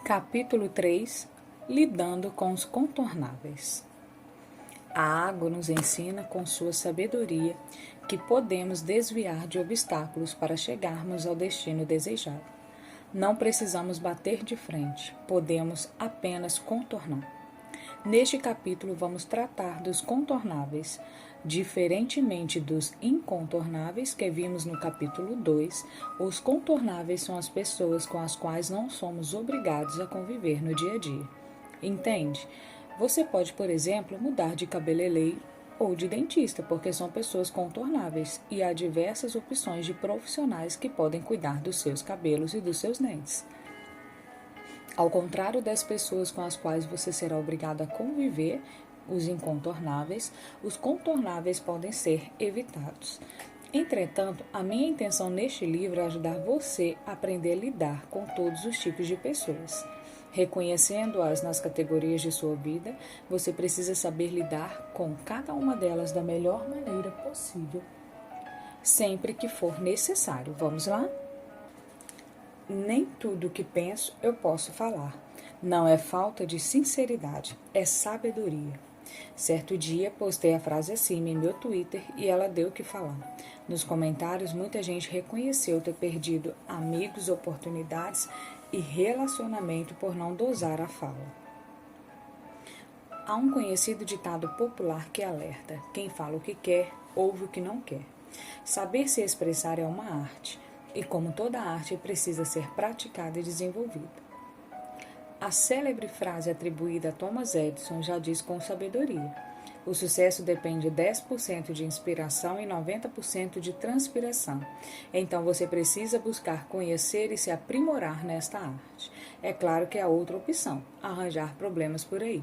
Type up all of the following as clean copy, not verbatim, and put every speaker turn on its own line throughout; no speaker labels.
Capítulo 3 Lidando com os contornáveis. A água nos ensina com sua sabedoria que podemos desviar de obstáculos para chegarmos ao destino desejado. Não precisamos bater de frente, podemos apenas contornar. Neste capítulo vamos tratar dos contornáveis. Diferentemente dos incontornáveis que vimos no capítulo 2, os contornáveis são as pessoas com as quais não somos obrigados a conviver no dia a dia. Entende? Você pode, por exemplo, mudar de cabeleireiro ou de dentista, porque são pessoas contornáveis, e há diversas opções de profissionais que podem cuidar dos seus cabelos e dos seus dentes. Ao contrário das pessoas com as quais você será obrigado a conviver, os incontornáveis, os contornáveis podem ser evitados. Entretanto, a minha intenção neste livro é ajudar você a aprender a lidar com todos os tipos de pessoas. Reconhecendo-as nas categorias de sua vida, você precisa saber lidar com cada uma delas da melhor maneira possível, sempre que for necessário. Vamos lá? Nem tudo o que penso eu posso falar. Não é falta de sinceridade, é sabedoria. Certo dia, postei a frase acima em meu Twitter e ela deu o que falar. Nos comentários, muita gente reconheceu ter perdido amigos, oportunidades e relacionamento por não dosar a fala. Há um conhecido ditado popular que alerta: quem fala o que quer, ouve o que não quer. Saber se expressar é uma arte, e como toda arte, precisa ser praticada e desenvolvida. A célebre frase atribuída a Thomas Edison já diz com sabedoria: o sucesso depende de 10% de inspiração e 90% de transpiração. Então você precisa buscar conhecer e se aprimorar nesta arte. É claro que há outra opção: arranjar problemas por aí.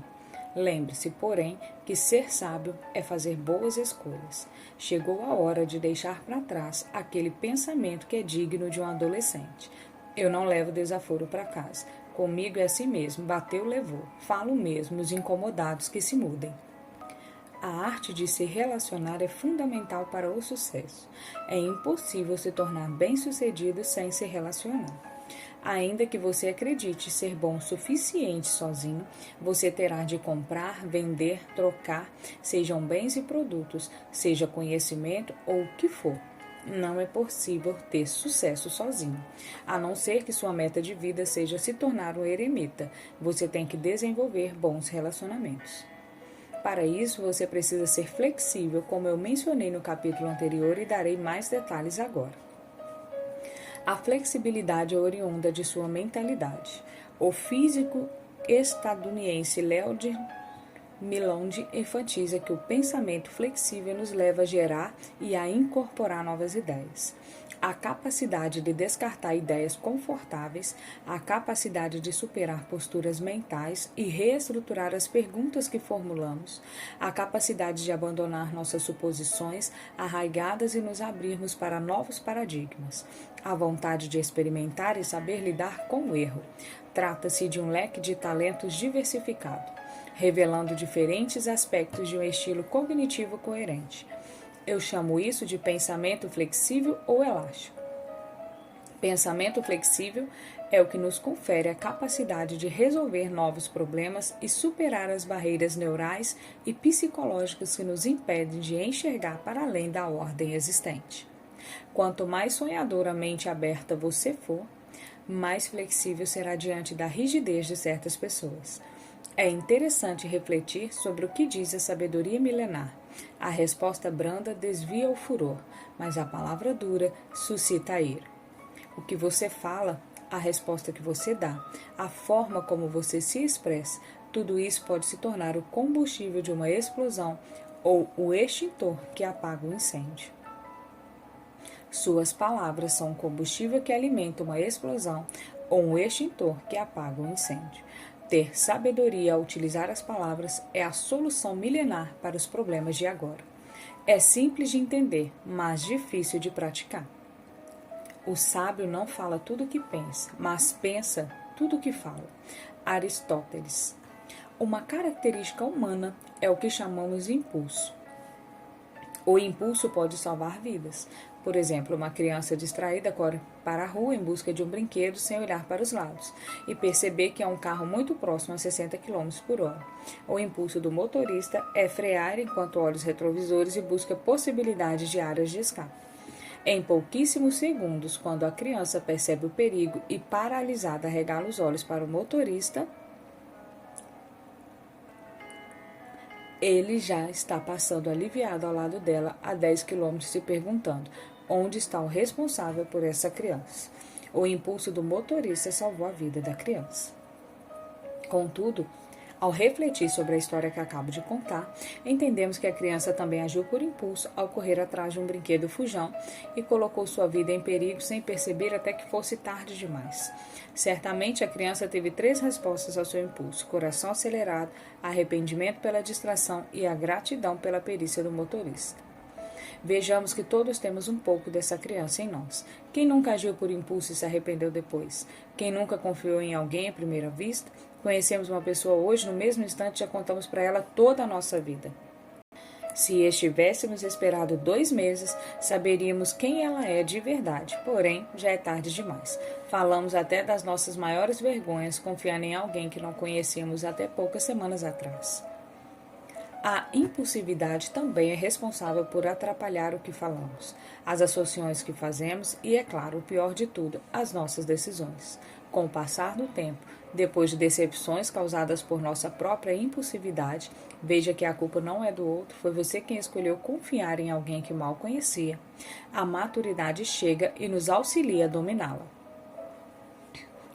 Lembre-se, porém, que ser sábio é fazer boas escolhas. Chegou a hora de deixar para trás aquele pensamento que é digno de um adolescente. Eu não levo desaforo para casa. Comigo é assim mesmo, bateu, levou. Falo mesmo, os incomodados que se mudem. A arte de se relacionar é fundamental para o sucesso. É impossível se tornar bem-sucedido sem se relacionar. Ainda que você acredite ser bom o suficiente sozinho, você terá de comprar, vender, trocar, sejam bens e produtos, seja conhecimento ou o que for. Não é possível ter sucesso sozinho, a não ser que sua meta de vida seja se tornar um eremita. Você tem que desenvolver bons relacionamentos. Para isso, você precisa ser flexível, como eu mencionei no capítulo anterior e darei mais detalhes agora. A flexibilidade é oriunda de sua mentalidade. O físico estadunidense Leonid Milond enfatiza que o pensamento flexível nos leva a gerar e a incorporar novas ideias. A capacidade de descartar ideias confortáveis, a capacidade de superar posturas mentais e reestruturar as perguntas que formulamos, a capacidade de abandonar nossas suposições arraigadas e nos abrirmos para novos paradigmas, a vontade de experimentar e saber lidar com o erro. Trata-se de um leque de talentos diversificado, revelando diferentes aspectos de um estilo cognitivo coerente. Eu chamo isso de pensamento flexível ou elástico. Pensamento flexível é o que nos confere a capacidade de resolver novos problemas e superar as barreiras neurais e psicológicas que nos impedem de enxergar para além da ordem existente. Quanto mais sonhadora a mente aberta você for, mais flexível será diante da rigidez de certas pessoas. É interessante refletir sobre o que diz a sabedoria milenar. A resposta branda desvia o furor, mas a palavra dura suscita a ira. O que você fala, a resposta que você dá, a forma como você se expressa, tudo isso pode se tornar o combustível de uma explosão ou o extintor que apaga o incêndio. Suas palavras são um combustível que alimenta uma explosão ou um extintor que apaga o incêndio. Ter sabedoria ao utilizar as palavras é a solução milenar para os problemas de agora. É simples de entender, mas difícil de praticar. O sábio não fala tudo o que pensa, mas pensa tudo o que fala. Aristóteles. Uma característica humana é o que chamamos de impulso. O impulso pode salvar vidas, Por exemplo, uma criança distraída corre para a rua em busca de um brinquedo sem olhar para os lados e perceber que há um carro muito próximo a 60 quilômetros por hora. O impulso do motorista é frear enquanto olha os retrovisores e busca possibilidades de áreas de escape. Em pouquíssimos segundos, quando a criança percebe o perigo e, paralisada, arregala os olhos para o motorista, ele já está passando aliviado ao lado dela a 10 quilômetros se perguntando onde está o responsável por essa criança. O impulso do motorista salvou a vida da criança. Contudo, ao refletir sobre a história que acabo de contar, entendemos que a criança também agiu por impulso ao correr atrás de um brinquedo fujão e colocou sua vida em perigo sem perceber até que fosse tarde demais. Certamente a criança teve 3 respostas ao seu impulso: coração acelerado, arrependimento pela distração e a gratidão pela perícia do motorista. Vejamos que todos temos um pouco dessa criança em nós. Quem nunca agiu por impulso e se arrependeu depois? Quem nunca confiou em alguém à primeira vista? Conhecemos uma pessoa hoje, no mesmo instante já contamos para ela toda a nossa vida. Se estivéssemos esperado 2 meses, saberíamos quem ela é de verdade, porém, já é tarde demais. Falamos até das nossas maiores vergonhas confiando em alguém que não conhecíamos até poucas semanas atrás. A impulsividade também é responsável por atrapalhar o que falamos, as associações que fazemos e, é claro, o pior de tudo, as nossas decisões. Com o passar do tempo, depois de decepções causadas por nossa própria impulsividade, veja que a culpa não é do outro, foi você quem escolheu confiar em alguém que mal conhecia. A maturidade chega e nos auxilia a dominá-la.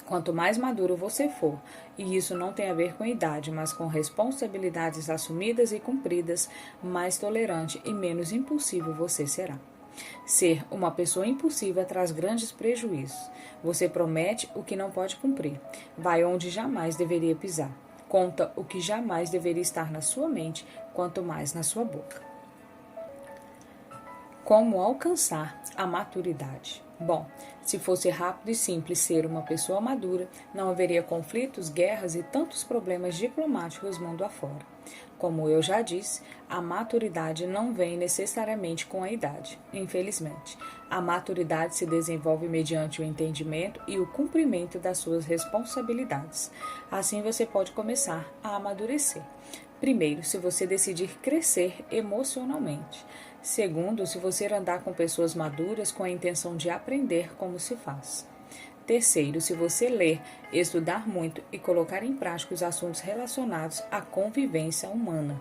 Quanto mais maduro você for, e isso não tem a ver com idade, mas com responsabilidades assumidas e cumpridas, mais tolerante e menos impulsivo você será. Ser uma pessoa impulsiva traz grandes prejuízos. Você promete o que não pode cumprir, vai onde jamais deveria pisar, conta o que jamais deveria estar na sua mente, quanto mais na sua boca. Como alcançar a maturidade? Bom, se fosse rápido e simples ser uma pessoa madura, não haveria conflitos, guerras e tantos problemas diplomáticos mundo afora. Como eu já disse, a maturidade não vem necessariamente com a idade, infelizmente. A maturidade se desenvolve mediante o entendimento e o cumprimento das suas responsabilidades. Assim você pode começar a amadurecer. Primeiro, se você decidir crescer emocionalmente. Segundo, se você andar com pessoas maduras com a intenção de aprender como se faz. Terceiro, se você ler, estudar muito e colocar em prática os assuntos relacionados à convivência humana.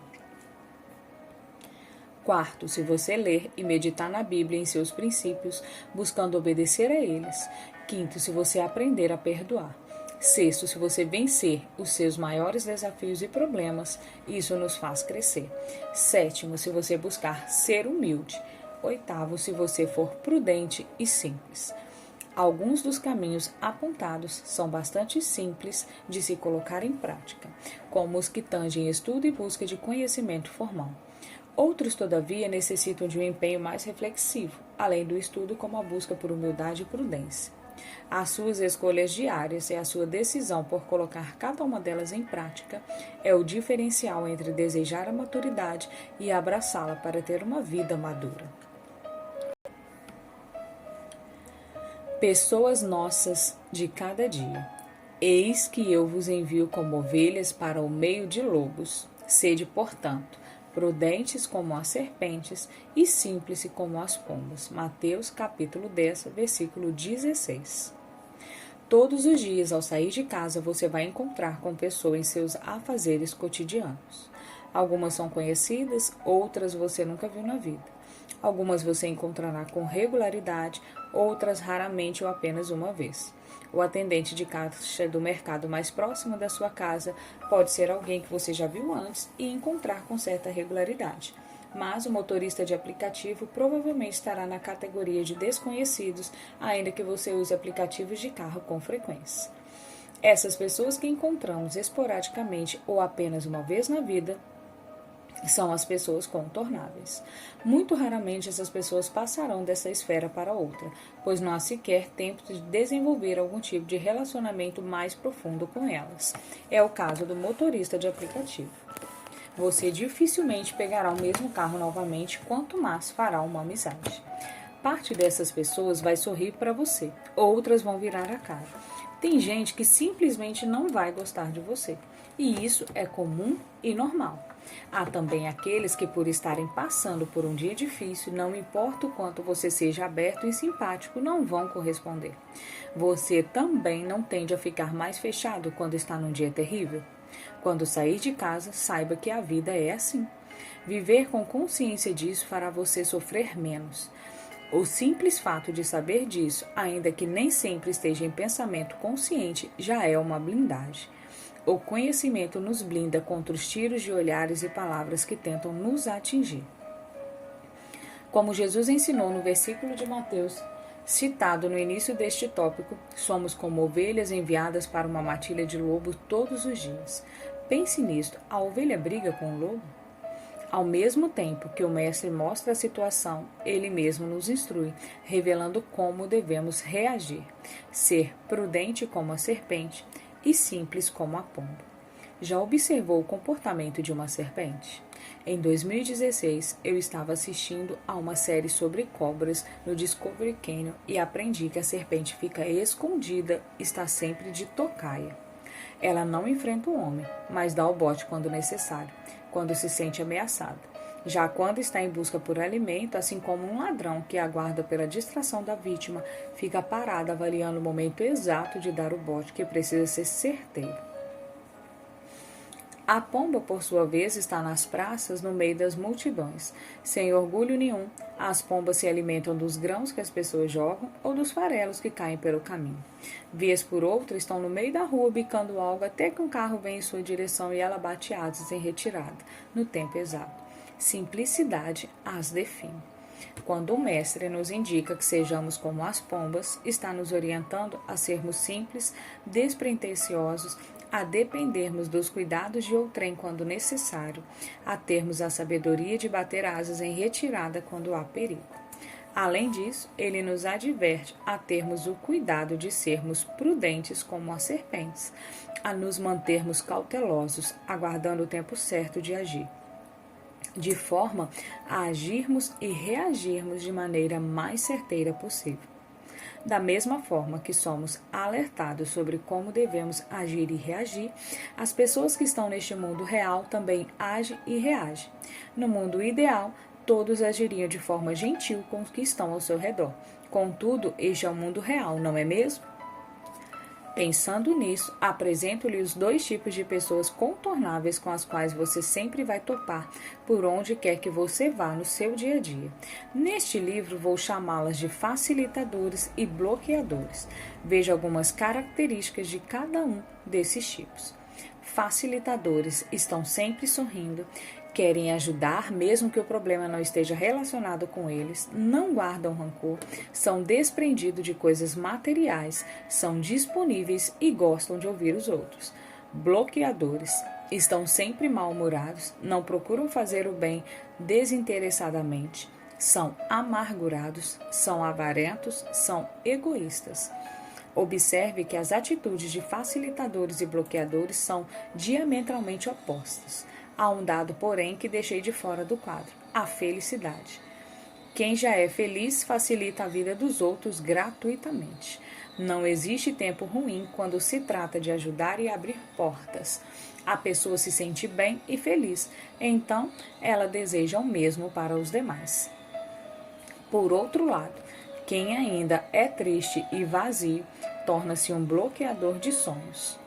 Quarto, se você ler e meditar na Bíblia em seus princípios, buscando obedecer a eles. Quinto, se você aprender a perdoar. Sexto, se você vencer os seus maiores desafios e problemas, isso nos faz crescer. Sétimo, se você buscar ser humilde. Oitavo, se você for prudente e simples. Alguns dos caminhos apontados são bastante simples de se colocar em prática, como os que tangem estudo e busca de conhecimento formal. Outros, todavia, necessitam de um empenho mais reflexivo, além do estudo, como a busca por humildade e prudência. As suas escolhas diárias e a sua decisão por colocar cada uma delas em prática é o diferencial entre desejar a maturidade e abraçá-la para ter uma vida madura. Pessoas nossas de cada dia. Eis que eu vos envio como ovelhas para o meio de lobos. Sede, portanto, prudentes como as serpentes e simples como as pombas. Mateus capítulo 10, versículo 16. Todos os dias, ao sair de casa, você vai encontrar com pessoas em seus afazeres cotidianos. Algumas são conhecidas, outras você nunca viu na vida. Algumas você encontrará com regularidade, outras raramente ou apenas uma vez. O atendente de caixa do mercado mais próximo da sua casa pode ser alguém que você já viu antes e encontrar com certa regularidade. Mas o motorista de aplicativo provavelmente estará na categoria de desconhecidos, ainda que você use aplicativos de carro com frequência. Essas pessoas que encontramos esporadicamente ou apenas uma vez na vida são as pessoas contornáveis. Muito raramente essas pessoas passarão dessa esfera para outra, pois não há sequer tempo de desenvolver algum tipo de relacionamento mais profundo com elas. É o caso do motorista de aplicativo. Você dificilmente pegará o mesmo carro novamente, quanto mais fará uma amizade. Parte dessas pessoas vai sorrir para você, outras vão virar a cara. Tem gente que simplesmente não vai gostar de você, e isso é comum e normal. Há também aqueles que, por estarem passando por um dia difícil, não importa o quanto você seja aberto e simpático, não vão corresponder. Você também não tende a ficar mais fechado quando está num dia terrível? Quando sair de casa, saiba que a vida é assim. Viver com consciência disso fará você sofrer menos. O simples fato de saber disso, ainda que nem sempre esteja em pensamento consciente, já é uma blindagem. O conhecimento nos blinda contra os tiros de olhares e palavras que tentam nos atingir. Como Jesus ensinou no versículo de Mateus, citado no início deste tópico, somos como ovelhas enviadas para uma matilha de lobo todos os dias. Pense nisto, a ovelha briga com o lobo? Ao mesmo tempo que o mestre mostra a situação, ele mesmo nos instrui, revelando como devemos reagir. Ser prudente como a serpente e simples como a pomba. Já observou o comportamento de uma serpente? Em 2016, eu estava assistindo a uma série sobre cobras no Discovery Canyon e aprendi que a serpente fica escondida, está sempre de tocaia. Ela não enfrenta o homem, mas dá o bote quando necessário, quando se sente ameaçada. Já quando está em busca por alimento, assim como um ladrão que aguarda pela distração da vítima, fica parada avaliando o momento exato de dar o bote, que precisa ser certeiro. A pomba, por sua vez, está nas praças, no meio das multidões. Sem orgulho nenhum, as pombas se alimentam dos grãos que as pessoas jogam ou dos farelos que caem pelo caminho. Vez por outra, estão no meio da rua bicando algo até que um carro vem em sua direção e ela bate asas em retirada, no tempo exato. Simplicidade as define. Quando o mestre nos indica que sejamos como as pombas, está nos orientando a sermos simples, despretensiosos, a dependermos dos cuidados de outrem quando necessário, a termos a sabedoria de bater asas em retirada quando há perigo. Além disso, ele nos adverte a termos o cuidado de sermos prudentes como as serpentes, a nos mantermos cautelosos, aguardando o tempo certo de agir, de forma a agirmos e reagirmos de maneira mais certeira possível. Da mesma forma que somos alertados sobre como devemos agir e reagir, as pessoas que estão neste mundo real também agem e reagem. No mundo ideal, todos agiriam de forma gentil com os que estão ao seu redor. Contudo, este é o mundo real, não é mesmo? Pensando nisso, apresento-lhe os 2 tipos de pessoas contornáveis com as quais você sempre vai topar, por onde quer que você vá no seu dia a dia. Neste livro, vou chamá-las de facilitadores e bloqueadores. Veja algumas características de cada um desses tipos. Facilitadores estão sempre sorrindo, querem ajudar mesmo que o problema não esteja relacionado com eles, não guardam rancor, são desprendidos de coisas materiais, são disponíveis e gostam de ouvir os outros. Bloqueadores estão sempre mal-humorados, não procuram fazer o bem desinteressadamente, são amargurados, são avarentos, são egoístas. Observe que as atitudes de facilitadores e bloqueadores são diametralmente opostas. Há um dado, porém, que deixei de fora do quadro: a felicidade. Quem já é feliz facilita a vida dos outros gratuitamente. Não existe tempo ruim quando se trata de ajudar e abrir portas. A pessoa se sente bem e feliz, então ela deseja o mesmo para os demais. Por outro lado, quem ainda é triste e vazio torna-se um bloqueador de sonhos,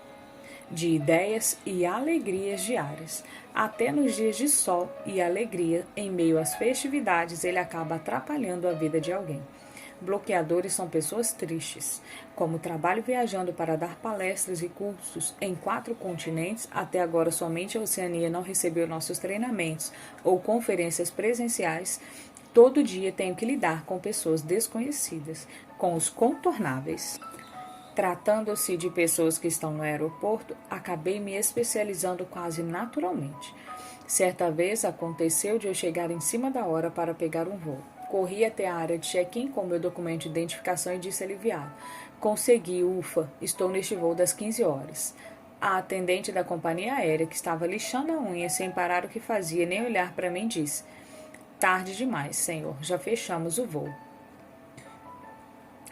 de ideias e alegrias diárias. Até nos dias de sol e alegria, em meio às festividades, ele acaba atrapalhando a vida de alguém. Bloqueadores são pessoas tristes. Como trabalho viajando para dar palestras e cursos em 4 continentes, até agora somente a Oceania não recebeu nossos treinamentos ou conferências presenciais, todo dia tenho que lidar com pessoas desconhecidas, com os contornáveis. Tratando-se de pessoas que estão no aeroporto, acabei me especializando quase naturalmente. Certa vez aconteceu de eu chegar em cima da hora para pegar um voo. Corri até a área de check-in com meu documento de identificação e disse aliviado: consegui, ufa, estou neste voo das 15 horas. A atendente da companhia aérea, que estava lixando a unha sem parar o que fazia nem olhar para mim, disse: tarde demais, senhor, já fechamos o voo.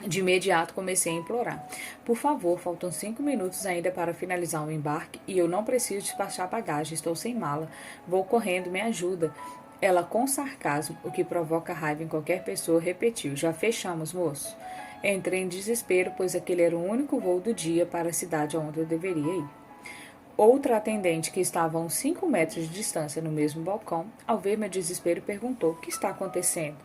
De imediato comecei a implorar. Por favor, faltam 5 minutos ainda para finalizar o embarque e eu não preciso despachar bagagem, estou sem mala. Vou correndo, me ajuda. Ela, com sarcasmo, o que provoca raiva em qualquer pessoa, repetiu: já fechamos, moço. Entrei em desespero, pois aquele era o único voo do dia para a cidade onde eu deveria ir. Outra atendente, que estava a uns 5 metros de distância no mesmo balcão, ao ver meu desespero, perguntou: o que está acontecendo?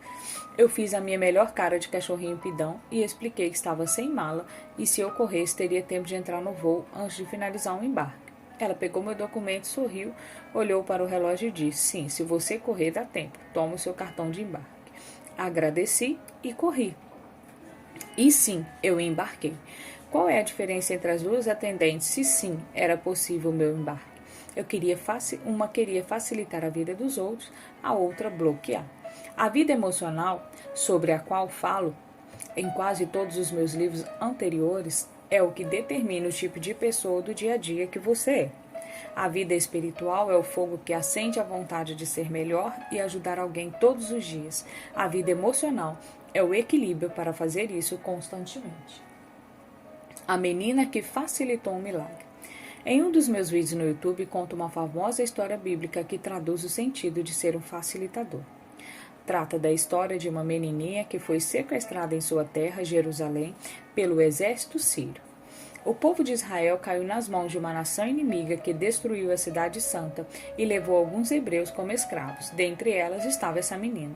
Eu fiz a minha melhor cara de cachorrinho pidão e expliquei que estava sem mala e, se eu corresse, teria tempo de entrar no voo antes de finalizar o embarque. Ela pegou meu documento, sorriu, olhou para o relógio e disse: sim, se você correr, dá tempo. Toma o seu cartão de embarque. Agradeci e corri. E sim, eu embarquei. Qual é a diferença entre as duas atendentes se sim era possível o meu embarque? Uma queria facilitar a vida dos outros, a outra bloquear. A vida emocional, sobre a qual falo em quase todos os meus livros anteriores, é o que determina o tipo de pessoa do dia a dia que você é. A vida espiritual é o fogo que acende a vontade de ser melhor e ajudar alguém todos os dias. A vida emocional é o equilíbrio para fazer isso constantemente. A menina que facilitou um milagre. Em um dos meus vídeos no YouTube, conto uma famosa história bíblica que traduz o sentido de ser um facilitador. Trata da história de uma menininha que foi sequestrada em sua terra, Jerusalém, pelo exército sírio. O povo de Israel caiu nas mãos de uma nação inimiga que destruiu a cidade santa e levou alguns hebreus como escravos. Dentre elas estava essa menina.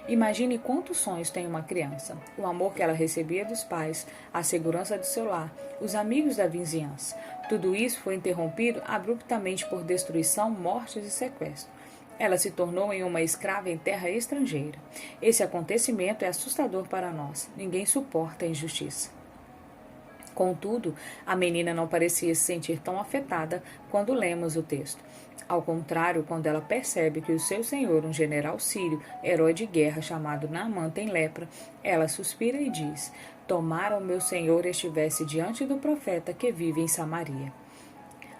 Imagine quantos sonhos tem uma criança: o amor que ela recebia dos pais, a segurança do seu lar, os amigos da vizinhança. Tudo isso foi interrompido abruptamente por destruição, mortes e sequestro. Ela se tornou em uma escrava em terra estrangeira. Esse acontecimento é assustador para nós. Ninguém suporta a injustiça. Contudo, a menina não parecia se sentir tão afetada quando lemos o texto. Ao contrário, quando ela percebe que o seu senhor, um general sírio, herói de guerra chamado Naamã, tem lepra, ela suspira e diz: tomara o meu senhor estivesse diante do profeta que vive em Samaria.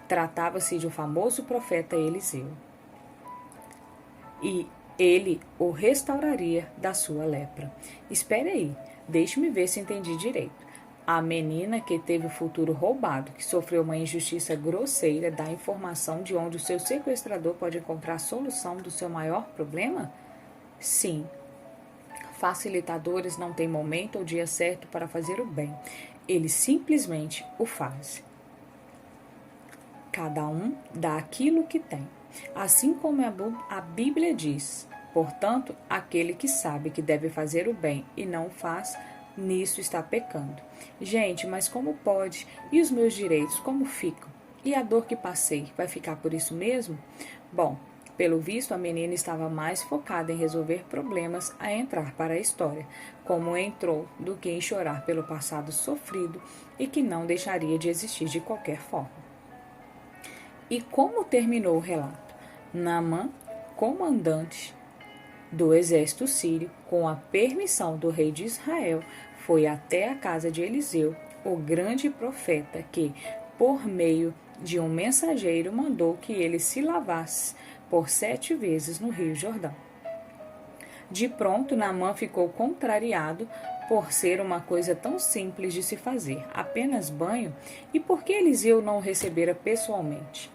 Tratava-se de um famoso profeta Eliseu. E ele o restauraria da sua lepra. Espere aí, deixe-me ver se entendi direito. A menina que teve o futuro roubado, que sofreu uma injustiça grosseira, dá informação de onde o seu sequestrador pode encontrar a solução do seu maior problema? Sim. Facilitadores não têm momento ou dia certo para fazer o bem. Eles simplesmente o fazem. Cada um dá aquilo que tem. Assim como a Bíblia diz: portanto, aquele que sabe que deve fazer o bem e não o faz, nisso está pecando. Gente, mas como pode? E os meus direitos, como ficam? E a dor que passei, vai ficar por isso mesmo? Bom, pelo visto, a menina estava mais focada em resolver problemas a entrar para a história, como entrou, do que em chorar pelo passado sofrido e que não deixaria de existir de qualquer forma. E como terminou o relato? Naamã, comandante do exército sírio, com a permissão do rei de Israel, foi até a casa de Eliseu, o grande profeta, que, por meio de um mensageiro, mandou que ele se lavasse por 7 vezes no Rio Jordão. De pronto, Naamã ficou contrariado por ser uma coisa tão simples de se fazer, apenas banho, e por que Eliseu não o recebera pessoalmente.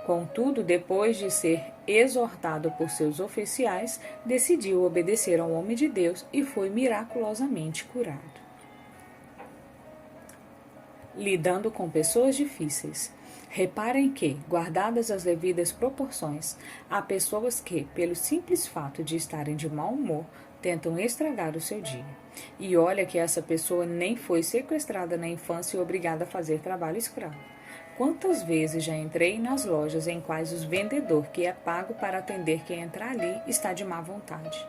Contudo, depois de ser exortado por seus oficiais, decidiu obedecer ao homem de Deus e foi miraculosamente curado. Lidando com pessoas difíceis. Reparem que, guardadas as devidas proporções, há pessoas que, pelo simples fato de estarem de mau humor, tentam estragar o seu dia. E olha que essa pessoa nem foi sequestrada na infância e obrigada a fazer trabalho escravo. Quantas vezes já entrei nas lojas em quais o vendedor que é pago para atender quem entrar ali está de má vontade?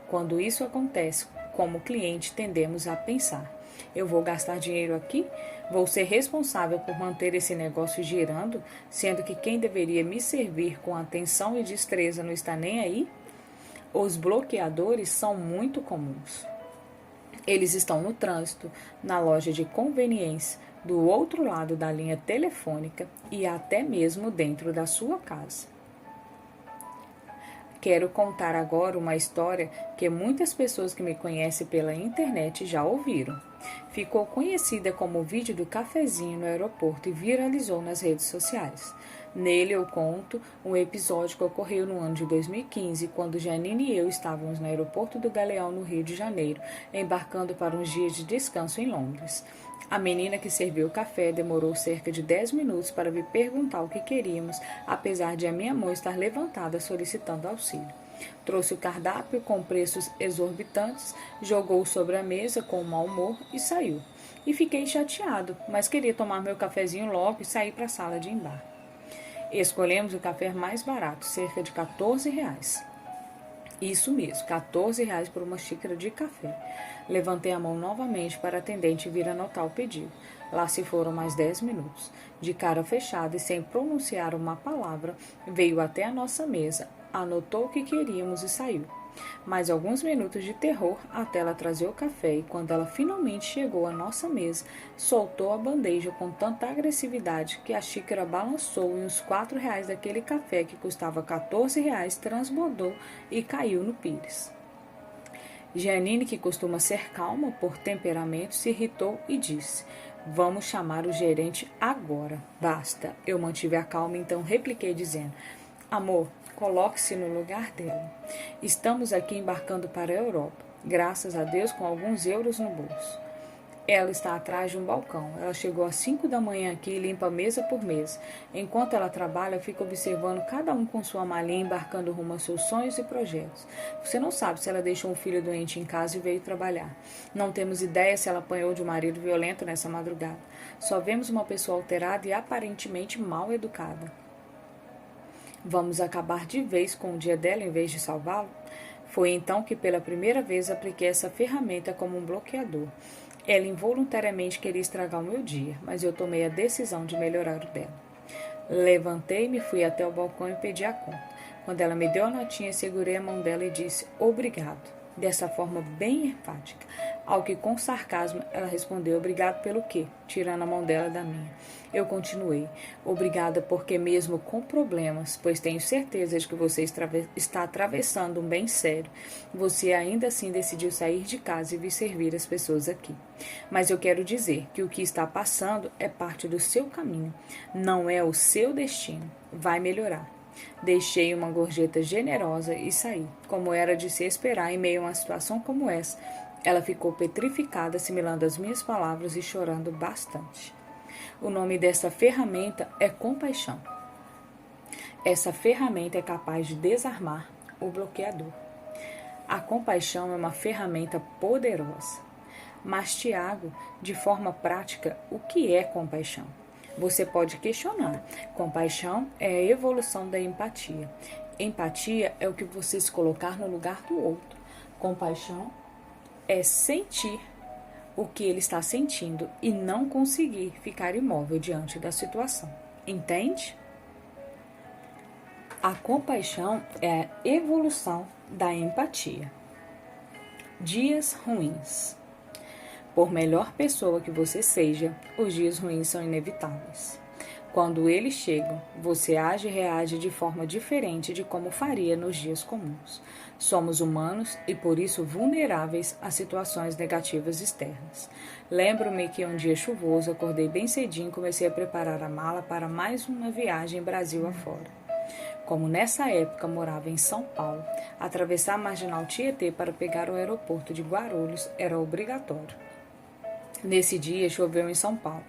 Quando isso acontece, como cliente, tendemos a pensar: eu vou gastar dinheiro aqui? Vou ser responsável por manter esse negócio girando, sendo que quem deveria me servir com atenção e destreza não está nem aí? Os bloqueadores são muito comuns. Eles estão no trânsito, na loja de conveniência, do outro lado da linha telefônica e até mesmo dentro da sua casa. Quero contar agora uma história que muitas pessoas que me conhecem pela internet já ouviram. Ficou conhecida como o vídeo do cafezinho no aeroporto e viralizou nas redes sociais. Nele eu conto um episódio que ocorreu no ano de 2015, quando Janine e eu estávamos no aeroporto do Galeão, no Rio de Janeiro, embarcando para uns dias de descanso em Londres. A menina que serviu o café demorou cerca de 10 minutos para vir perguntar o que queríamos, apesar de a minha mão estar levantada solicitando auxílio. Trouxe o cardápio com preços exorbitantes, jogou sobre a mesa com mau humor e saiu. E fiquei chateado, mas queria tomar meu cafezinho logo e sair para a sala de embarque. Escolhemos o café mais barato, cerca de R$ 14. Isso mesmo, R$ 14 por uma xícara de café. Levantei a mão novamente para a atendente vir anotar o pedido. Lá se foram mais 10 minutos. De cara fechada e sem pronunciar uma palavra, veio até a nossa mesa, anotou o que queríamos e saiu. Mais alguns minutos de terror até ela trazer o café, e quando ela finalmente chegou à nossa mesa, soltou a bandeja com tanta agressividade que a xícara balançou e os R$ 4 daquele café que custava R$ 14 transbordou e caiu no pires. Janine, que costuma ser calma por temperamento, se irritou e disse: "Vamos chamar o gerente agora." "Basta." Eu mantive a calma, então repliquei dizendo: "Amor, coloque-se no lugar dela. Estamos aqui embarcando para a Europa, graças a Deus com alguns euros no bolso. Ela está atrás de um balcão. Ela chegou às 5 da manhã aqui e limpa mesa por mesa. Enquanto ela trabalha, fica observando cada um com sua malinha embarcando rumo aos seus sonhos e projetos. Você não sabe se ela deixou um filho doente em casa e veio trabalhar. Não temos ideia se ela apanhou de um marido violento nessa madrugada. Só vemos uma pessoa alterada e aparentemente mal educada. Vamos acabar de vez com o dia dela em vez de salvá-lo?" Foi então que pela primeira vez apliquei essa ferramenta como um bloqueador. Ela involuntariamente queria estragar o meu dia, mas eu tomei a decisão de melhorar o dela. Levantei-me, fui até o balcão e pedi a conta. Quando ela me deu a notinha, segurei a mão dela e disse: "Obrigado", dessa forma bem enfática. Ao que, com sarcasmo, ela respondeu: "Obrigado pelo quê?", tirando a mão dela da minha. Eu continuei: "Obrigada porque mesmo com problemas, pois tenho certeza de que você está atravessando um bem sério, você ainda assim decidiu sair de casa e vir servir as pessoas aqui. Mas eu quero dizer que o que está passando é parte do seu caminho, não é o seu destino. Vai melhorar." Deixei uma gorjeta generosa e saí. Como era de se esperar em meio a uma situação como essa, ela ficou petrificada, assimilando as minhas palavras e chorando bastante. O nome dessa ferramenta é compaixão. Essa ferramenta é capaz de desarmar o bloqueador. A compaixão é uma ferramenta poderosa. Mas, Tiago, de forma prática, o que é compaixão? Você pode questionar. Compaixão é a evolução da empatia. Empatia é o que você se colocar no lugar do outro. Compaixão é sentir o que ele está sentindo e não conseguir ficar imóvel diante da situação. Entende? A compaixão é a evolução da empatia. Dias ruins. Por melhor pessoa que você seja, os dias ruins são inevitáveis. Quando eles chegam, você age e reage de forma diferente de como faria nos dias comuns. Somos humanos e, por isso, vulneráveis a situações negativas externas. Lembro-me que um dia chuvoso, acordei bem cedinho e comecei a preparar a mala para mais uma viagem Brasil afora. Como nessa época morava em São Paulo, atravessar a Marginal Tietê para pegar o aeroporto de Guarulhos era obrigatório. Nesse dia choveu em São Paulo,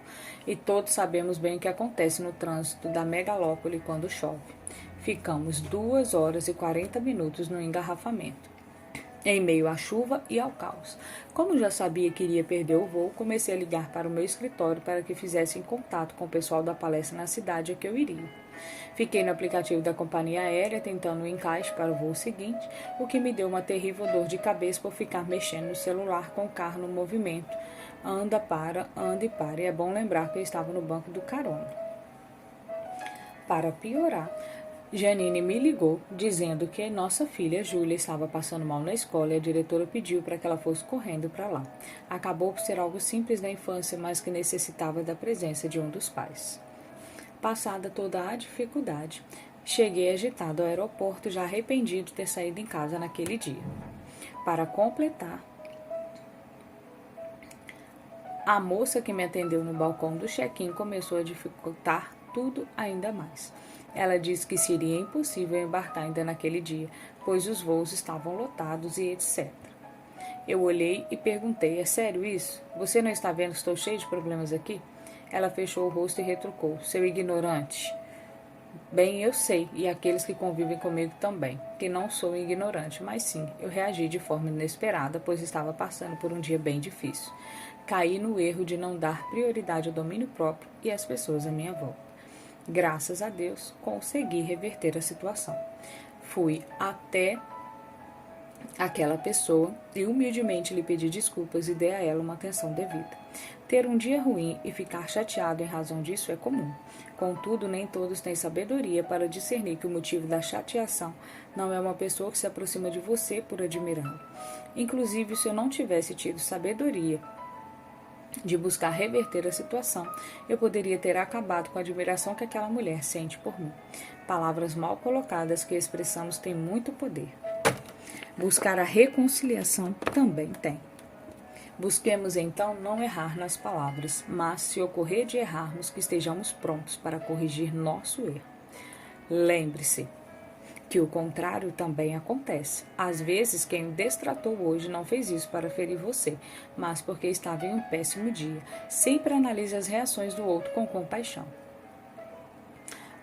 e todos sabemos bem o que acontece no trânsito da megalópole quando chove. Ficamos 2 horas e 40 minutos no engarrafamento, em meio à chuva e ao caos. Como já sabia que iria perder o voo, comecei a ligar para o meu escritório para que fizessem contato com o pessoal da palestra na cidade a que eu iria. Fiquei no aplicativo da companhia aérea tentando o encaixe para o voo seguinte, o que me deu uma terrível dor de cabeça por ficar mexendo no celular com o carro no movimento. Anda e para. E é bom lembrar que eu estava no banco do carona. Para piorar, Janine me ligou dizendo que nossa filha Júlia estava passando mal na escola e a diretora pediu para que ela fosse correndo para lá. Acabou por ser algo simples da infância, mas que necessitava da presença de um dos pais. Passada toda a dificuldade, Cheguei agitado ao aeroporto, já arrependido de ter saído em casa naquele dia. Para completar, a moça que me atendeu no balcão do check-in começou a dificultar tudo ainda mais. Ela disse que seria impossível embarcar ainda naquele dia, pois os voos estavam lotados e etc. Eu olhei e perguntei, é sério isso? Você não está vendo que estou cheio de problemas aqui? Ela fechou o rosto e retrucou, seu ignorante. Bem, eu sei, e aqueles que convivem comigo também, que não sou ignorante, mas sim, eu reagi de forma inesperada, pois estava passando por um dia bem difícil. Caí no erro de não dar prioridade ao domínio próprio e às pessoas à minha volta. Graças a Deus, consegui reverter a situação. Fui até aquela pessoa e humildemente lhe pedi desculpas e dei a ela uma atenção devida. Ter um dia ruim e ficar chateado em razão disso é comum. Contudo, nem todos têm sabedoria para discernir que o motivo da chateação não é uma pessoa que se aproxima de você por admirá-lo. Inclusive, se eu não tivesse tido sabedoria de buscar reverter a situação, eu poderia ter acabado com a admiração que aquela mulher sente por mim. Palavras mal colocadas que expressamos têm muito poder. Buscar a reconciliação também tem. Busquemos então não errar nas palavras, mas, se ocorrer de errarmos, que estejamos prontos para corrigir nosso erro. Lembre-se que o contrário também acontece. Às vezes, quem o destratou hoje não fez isso para ferir você, mas porque estava em um péssimo dia. Sempre analise as reações do outro com compaixão.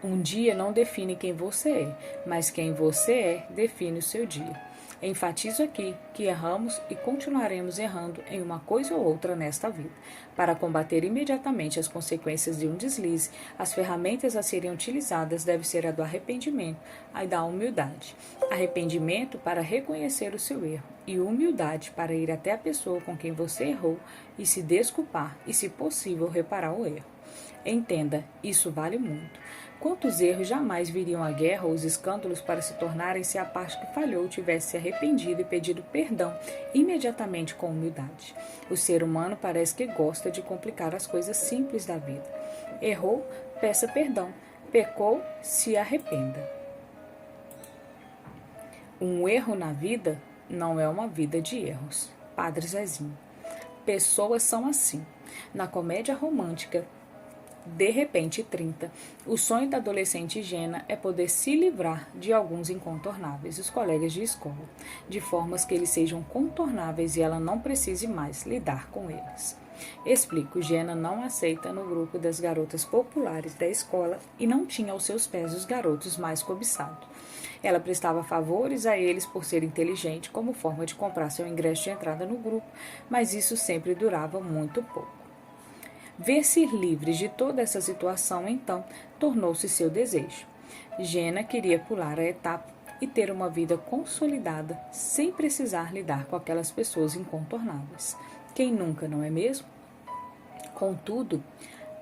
Um dia não define quem você é, mas quem você é define o seu dia. Enfatizo aqui que erramos e continuaremos errando em uma coisa ou outra nesta vida. Para combater imediatamente as consequências de um deslize, as ferramentas a serem utilizadas devem ser a do arrependimento e da humildade. Arrependimento para reconhecer o seu erro e humildade para ir até a pessoa com quem você errou e se desculpar e, se possível, reparar o erro. Entenda, isso vale muito. Quantos erros jamais viriam a guerra ou os escândalos para se tornarem se a parte que falhou tivesse se arrependido e pedido perdão imediatamente com humildade? O ser humano parece que gosta de complicar as coisas simples da vida. Errou, peça perdão. Pecou, se arrependa. Um erro na vida não é uma vida de erros. Padre Zezinho. Pessoas são assim. Na comédia romântica, De repente 30, o sonho da adolescente Jenna é poder se livrar de alguns incontornáveis, os colegas de escola, de formas que eles sejam contornáveis e ela não precise mais lidar com eles. Explico, Jenna não aceita no grupo das garotas populares da escola e não tinha aos seus pés os garotos mais cobiçados. Ela prestava favores a eles por ser inteligente como forma de comprar seu ingresso de entrada no grupo, mas isso sempre durava muito pouco. Ver-se livre de toda essa situação, então, tornou-se seu desejo. Jenna queria pular a etapa e ter uma vida consolidada, sem precisar lidar com aquelas pessoas incontornáveis. Quem nunca, não é mesmo? Contudo,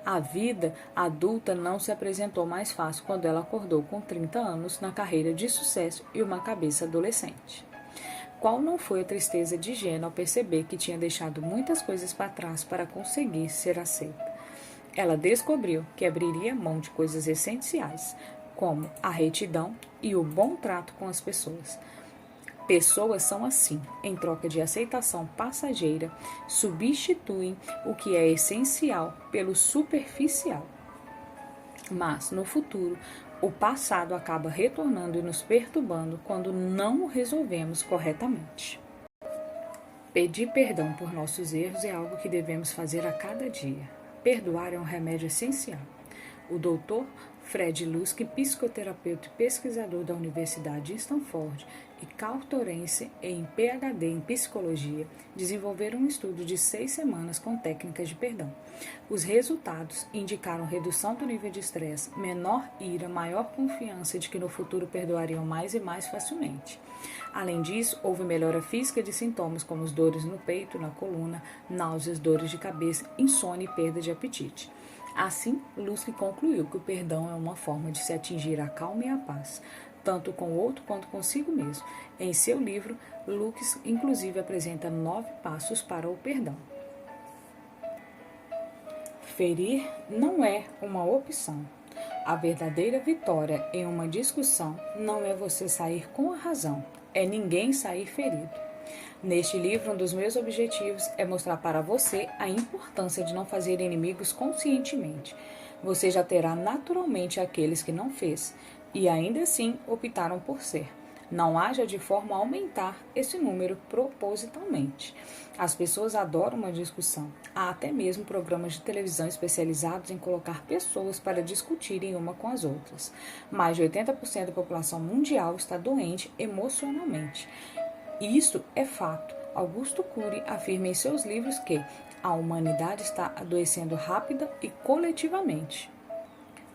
a vida adulta não se apresentou mais fácil quando ela acordou com 30 anos na carreira de sucesso e uma cabeça adolescente. Qual não foi a tristeza de Jenna ao perceber que tinha deixado muitas coisas para trás para conseguir ser aceita? Ela descobriu que abriria mão de coisas essenciais, como a retidão e o bom trato com as pessoas. Pessoas são assim, em troca de aceitação passageira, substituem o que é essencial pelo superficial. Mas, no futuro, o passado acaba retornando e nos perturbando quando não o resolvemos corretamente. Pedir perdão por nossos erros é algo que devemos fazer a cada dia. Perdoar é um remédio essencial. O doutor Fred Lusky, psicoterapeuta e pesquisador da Universidade de Stanford e cautorense em PhD em psicologia, desenvolveram um estudo de 6 semanas com técnicas de perdão. Os resultados indicaram redução do nível de estresse, menor ira, maior confiança de que no futuro perdoariam mais e mais facilmente. Além disso, houve melhora física de sintomas como as dores no peito, na coluna, náuseas, dores de cabeça, insônia e perda de apetite. Assim, Lusky concluiu que o perdão é uma forma de se atingir a calma e a paz, tanto com o outro quanto consigo mesmo. Em seu livro, Lusky inclusive apresenta 9 passos para o perdão. Ferir não é uma opção, A verdadeira vitória em uma discussão não é você sair com a razão, é ninguém sair ferido. Neste livro, um dos meus objetivos é mostrar para você a importância de não fazer inimigos conscientemente. Você já terá naturalmente aqueles que não fez e ainda assim optaram por ser. Não haja de forma a aumentar esse número propositalmente. As pessoas adoram uma discussão. Há até mesmo programas de televisão especializados em colocar pessoas para discutirem uma com as outras. Mais de 80% da população mundial está doente emocionalmente. E isso é fato. Augusto Cury afirma em seus livros que a humanidade está adoecendo rápida e coletivamente.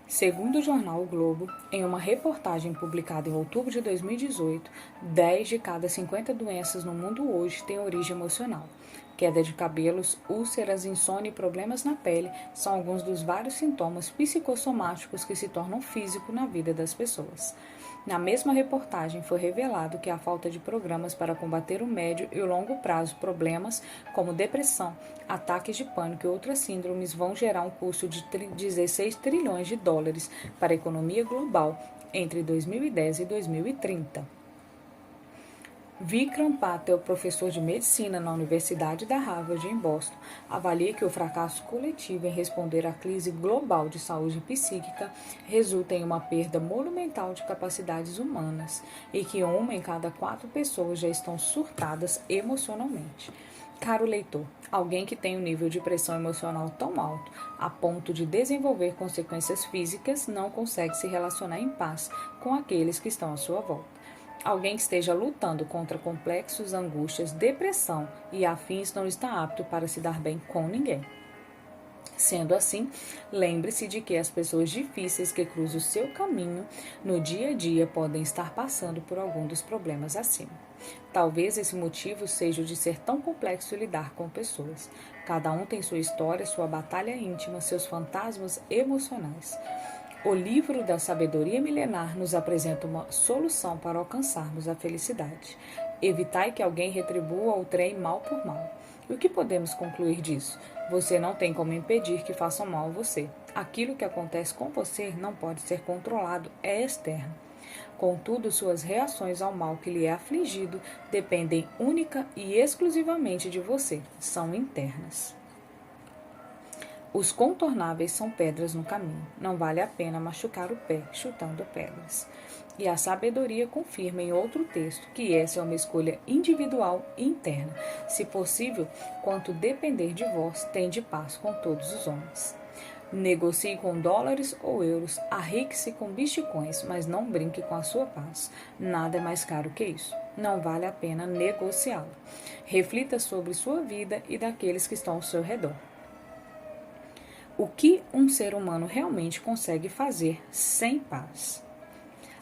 Segundo o jornal O Globo, em uma reportagem publicada em outubro de 2018, 10 de cada 50 doenças no mundo hoje têm origem emocional. Queda de cabelos, úlceras, insônia e problemas na pele são alguns dos vários sintomas psicossomáticos que se tornam físicos na vida das pessoas. Na mesma reportagem foi revelado que a falta de programas para combater o médio e o longo prazo problemas como depressão, ataques de pânico e outras síndromes vão gerar um custo de 16 trilhões de dólares para a economia global entre 2010 e 2030. Vikram Patel, professor de medicina na Universidade da Harvard, em Boston, avalia que o fracasso coletivo em responder à crise global de saúde psíquica resulta em uma perda monumental de capacidades humanas e que 1 em cada 4 pessoas já estão surtadas emocionalmente. Caro leitor, alguém que tem um nível de pressão emocional tão alto a ponto de desenvolver consequências físicas não consegue se relacionar em paz com aqueles que estão à sua volta. Alguém que esteja lutando contra complexos, angústias, depressão e afins não está apto para se dar bem com ninguém. Sendo assim, lembre-se de que as pessoas difíceis que cruzam o seu caminho no dia a dia podem estar passando por algum dos problemas acima. Talvez esse motivo seja o de ser tão complexo lidar com pessoas. Cada um tem sua história, sua batalha íntima, seus fantasmas emocionais. O livro da sabedoria milenar nos apresenta uma solução para alcançarmos a felicidade. Evitai que alguém retribua ou treine mal por mal. E o que podemos concluir disso? Você não tem como impedir que façam mal a você. Aquilo que acontece com você não pode ser controlado, é externo. Contudo, suas reações ao mal que lhe é afligido dependem única e exclusivamente de você, são internas. Os contornáveis são pedras no caminho. Não vale a pena machucar o pé chutando pedras. E a sabedoria confirma em outro texto que essa é uma escolha individual e interna. Se possível, quanto depender de vós, tende paz com todos os homens. Negocie com dólares ou euros, arrique-se com bitcoins, mas não brinque com a sua paz. Nada é mais caro que isso. Não vale a pena negociá-lo. Reflita sobre sua vida e daqueles que estão ao seu redor. O que um ser humano realmente consegue fazer sem paz?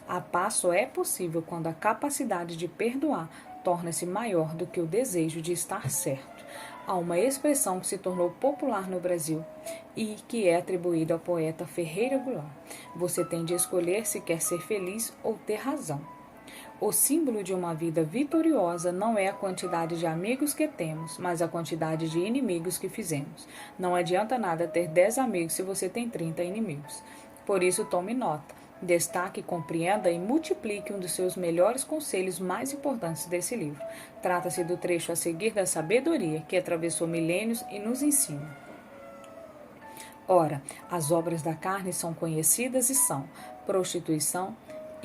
A paz só é possível quando a capacidade de perdoar torna-se maior do que o desejo de estar certo. Há uma expressão que se tornou popular no Brasil e que é atribuída ao poeta Ferreira Goulart. Você tem de escolher se quer ser feliz ou ter razão. O símbolo de uma vida vitoriosa não é a quantidade de amigos que temos, mas a quantidade de inimigos que fizemos. Não adianta nada ter 10 amigos se você tem 30 inimigos. Por isso, tome nota, destaque, compreenda e multiplique um dos seus melhores conselhos mais importantes desse livro. Trata-se do trecho a seguir da sabedoria que atravessou milênios e nos ensina. Ora, as obras da carne são conhecidas e são prostituição,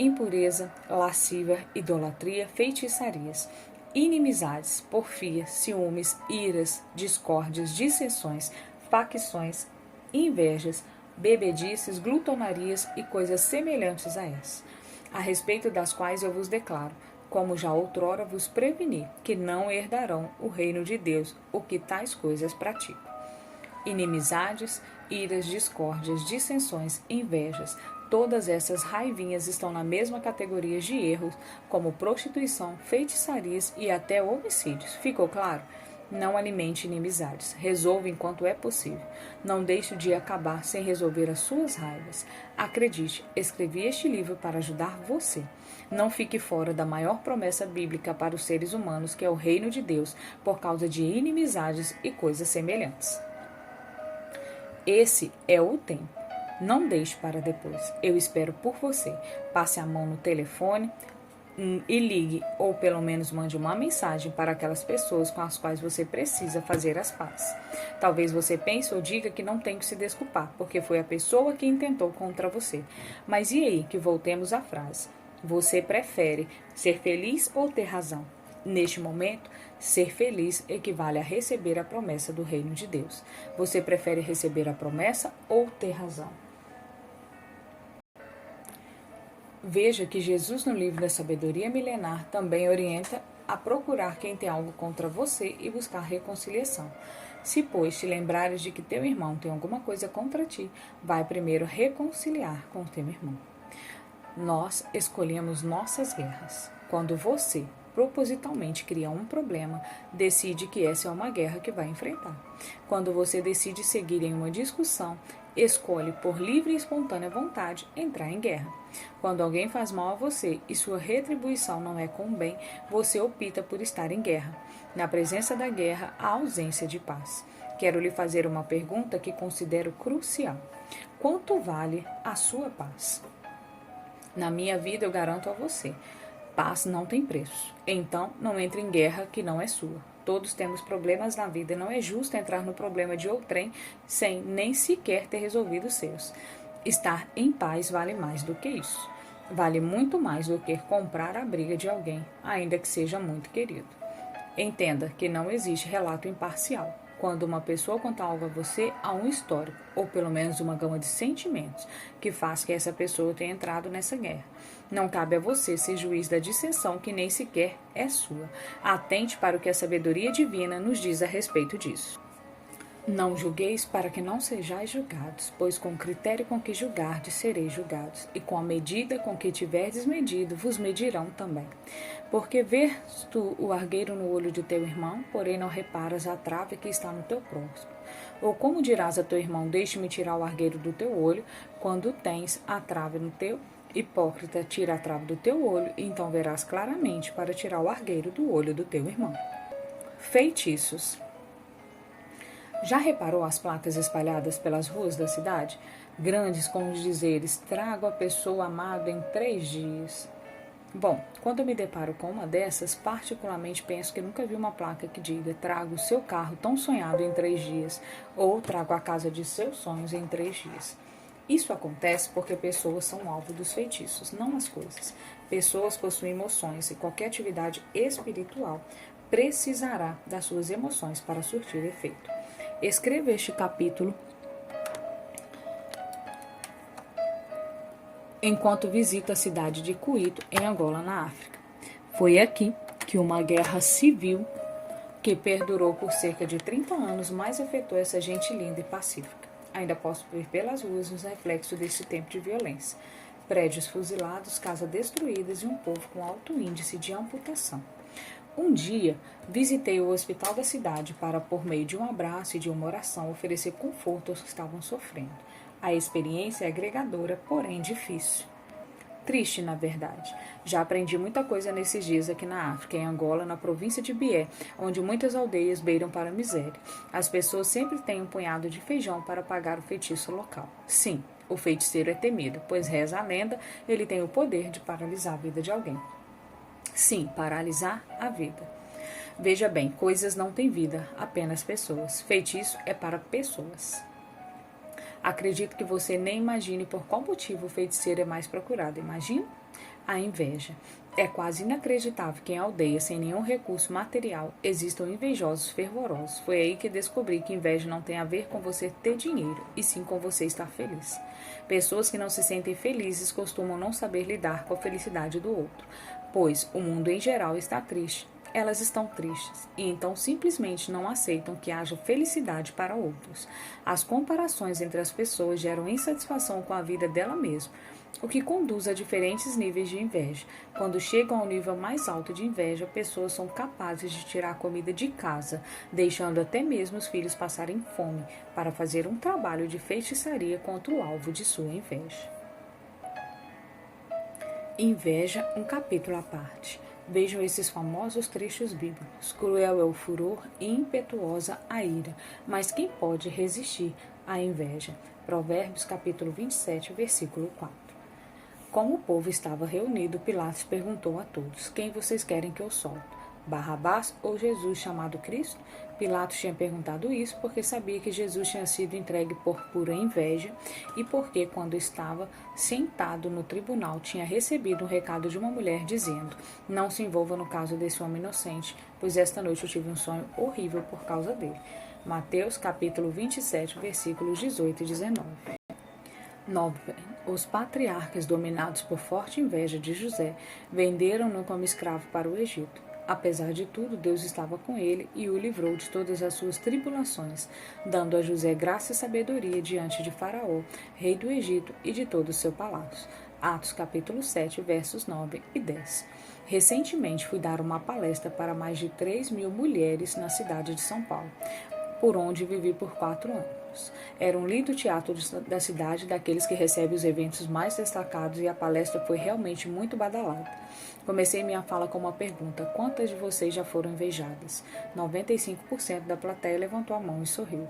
impureza, lascívia, idolatria, feitiçarias, inimizades, porfia, ciúmes, iras, discórdias, dissensões, facções, invejas, bebedices, glutonarias e coisas semelhantes a essas, a respeito das quais eu vos declaro, como já outrora vos preveni, que não herdarão o reino de Deus o que tais coisas praticam. Inimizades, iras, discórdias, dissensões, invejas, todas essas raivinhas estão na mesma categoria de erros, como prostituição, feitiçarias e até homicídios. Ficou claro? Não alimente inimizades. Resolva enquanto é possível. Não deixe o dia acabar sem resolver as suas raivas. Acredite, escrevi este livro para ajudar você. Não fique fora da maior promessa bíblica para os seres humanos, que é o reino de Deus, por causa de inimizades e coisas semelhantes. Esse é o tempo. Não deixe para depois. Eu espero por você. Passe a mão no telefone e ligue, ou pelo menos mande uma mensagem para aquelas pessoas com as quais você precisa fazer as pazes. Talvez você pense ou diga que não tem que se desculpar, porque foi a pessoa que intentou contra você. Mas e aí que voltemos à frase? Você prefere ser feliz ou ter razão? Neste momento, ser feliz equivale a receber a promessa do reino de Deus. Você prefere receber a promessa ou ter razão? Veja que Jesus, no livro da Sabedoria Milenar, também orienta a procurar quem tem algo contra você e buscar reconciliação. Se, pois, te lembrares de que teu irmão tem alguma coisa contra ti, vai primeiro reconciliar com teu irmão. Nós escolhemos nossas guerras. Quando você propositalmente cria um problema, decide que essa é uma guerra que vai enfrentar. Quando você decide seguir em uma discussão, escolhe por livre e espontânea vontade entrar em guerra. Quando alguém faz mal a você e sua retribuição não é com o bem, você opta por estar em guerra. Na presença da guerra, há ausência de paz. Quero lhe fazer uma pergunta que considero crucial. Quanto vale a sua paz? Na minha vida eu garanto a você, paz não tem preço. Então, não entre em guerra que não é sua. Todos temos problemas na vida e não é justo entrar no problema de outrem sem nem sequer ter resolvido os seus. Estar em paz vale mais do que isso. Vale muito mais do que comprar a briga de alguém, ainda que seja muito querido. Entenda que não existe relato imparcial. Quando uma pessoa conta algo a você, há um histórico, ou pelo menos uma gama de sentimentos, que faz que essa pessoa tenha entrado nessa guerra. Não cabe a você ser juiz da dissensão que nem sequer é sua. Atente para o que a sabedoria divina nos diz a respeito disso. Não julgueis para que não sejais julgados, pois com o critério com que julgardes sereis julgados, e com a medida com que tiverdes medido, vos medirão também. Porque vês tu o argueiro no olho de teu irmão, porém não reparas a trave que está no teu próximo? Ou como dirás a teu irmão, deixe-me tirar o argueiro do teu olho, quando tens a trave no teu? Hipócrita, tira a trave do teu olho, e então verás claramente para tirar o argueiro do olho do teu irmão. Feitiços. Já reparou as placas espalhadas pelas ruas da cidade? Grandes com os dizeres, trago a pessoa amada em 3 dias. Bom, quando eu me deparo com uma dessas, particularmente penso que nunca vi uma placa que diga trago o seu carro tão sonhado em 3 dias, ou trago a casa de seus sonhos em 3 dias. Isso acontece porque pessoas são alvo dos feitiços, não as coisas. Pessoas possuem emoções e qualquer atividade espiritual precisará das suas emoções para surtir efeito. Escreva este capítulo enquanto visita a cidade de Cuito, em Angola, na África. Foi aqui que uma guerra civil que perdurou por cerca de 30 anos mais afetou essa gente linda e pacífica. Ainda posso ver pelas ruas os reflexos desse tempo de violência. Prédios fuzilados, casas destruídas e um povo com alto índice de amputação. Um dia, visitei o hospital da cidade para, por meio de um abraço e de uma oração, oferecer conforto aos que estavam sofrendo. A experiência é agregadora, porém difícil. Triste, na verdade. Já aprendi muita coisa nesses dias aqui na África, em Angola, na província de Bié, onde muitas aldeias beiram para a miséria. As pessoas sempre têm um punhado de feijão para pagar o feitiço local. Sim, o feiticeiro é temido, pois reza a lenda, ele tem o poder de paralisar a vida de alguém. Sim, paralisar a vida. Veja bem, coisas não têm vida, apenas pessoas. Feitiço é para pessoas. Acredito que você nem imagine por qual motivo o feiticeiro é mais procurado. Imagina? A inveja. É quase inacreditável que em aldeias sem nenhum recurso material existam invejosos fervorosos. Foi aí que descobri que inveja não tem a ver com você ter dinheiro, e sim com você estar feliz. Pessoas que não se sentem felizes costumam não saber lidar com a felicidade do outro, pois o mundo em geral está triste. Elas estão tristes e então simplesmente não aceitam que haja felicidade para outros. As comparações entre as pessoas geram insatisfação com a vida dela mesma, o que conduz a diferentes níveis de inveja. Quando chegam ao nível mais alto de inveja, pessoas são capazes de tirar a comida de casa, deixando até mesmo os filhos passarem fome, para fazer um trabalho de feitiçaria contra o alvo de sua inveja. Inveja, um capítulo à parte. Vejam esses famosos trechos bíblicos. Cruel é o furor e impetuosa a ira, mas quem pode resistir à inveja? Provérbios capítulo 27, versículo 4. Como o povo estava reunido, Pilatos perguntou a todos: quem vocês querem que eu solte? Barrabás ou Jesus chamado Cristo? Pilatos tinha perguntado isso porque sabia que Jesus tinha sido entregue por pura inveja e porque, quando estava sentado no tribunal, tinha recebido um recado de uma mulher dizendo: não se envolva no caso desse homem inocente, pois esta noite eu tive um sonho horrível por causa dele. Mateus capítulo 27, versículos 18 e 19. 9. Os patriarcas, dominados por forte inveja de José, venderam-no como escravo para o Egito. Apesar de tudo, Deus estava com ele e o livrou de todas as suas tribulações, dando a José graça e sabedoria diante de Faraó, rei do Egito, e de todo o seu palácio. Atos capítulo 7, versos 9 e 10. Recentemente fui dar uma palestra para mais de 3.000 mulheres na cidade de São Paulo, por onde vivi por 4 anos. Era um lindo teatro da cidade, daqueles que recebe os eventos mais destacados, e a palestra foi realmente muito badalada. Comecei minha fala com uma pergunta: quantas de vocês já foram invejadas? 95% da plateia levantou a mão e sorriu.